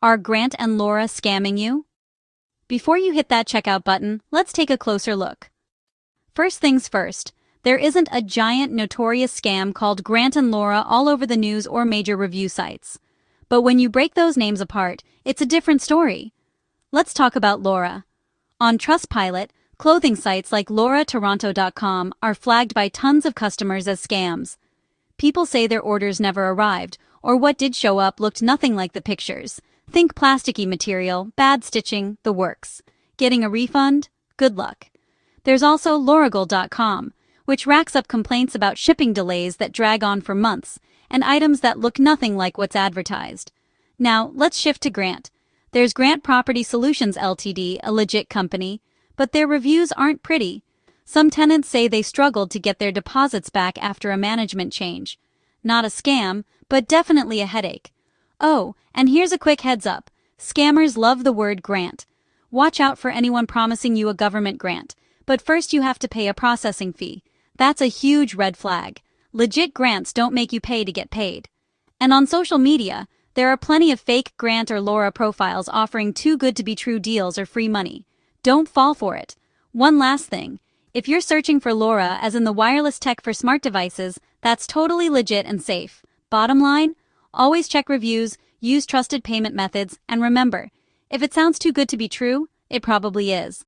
Are Grant and Lora scamming you? Before you hit that checkout button, let's take a closer look. First things first, there isn't a giant notorious scam called Grant and Lora all over the news or major review sites. But when you break those names apart, it's a different story. Let's talk about Lora. On Trustpilot, clothing sites like LoraToronto.com are flagged by tons of customers as scams. People say their orders never arrived, or what did show up looked nothing like the pictures. Think plasticky material, bad stitching, the works. Getting a refund? Good luck. There's also Lorigal.com, which racks up complaints about shipping delays that drag on for months, and items that look nothing like what's advertised. Now, let's shift to Grant. There's Grant Property Solutions Ltd., a legit company, but their reviews aren't pretty. Some tenants say they struggled to get their deposits back after a management change. Not a scam, but definitely a headache. Oh, and here's a quick heads up. Scammers love the word grant. Watch out for anyone promising you a government grant, but first you have to pay a processing fee. That's a huge red flag. Legit grants don't make you pay to get paid. And on social media, there are plenty of fake Grant or Lora profiles offering too good to be true deals or free money. Don't fall for it. One last thing. If you're searching for Lora as in the wireless tech for smart devices, that's totally legit and safe. Bottom line, always check reviews, use trusted payment methods, and remember, if it sounds too good to be true, it probably is.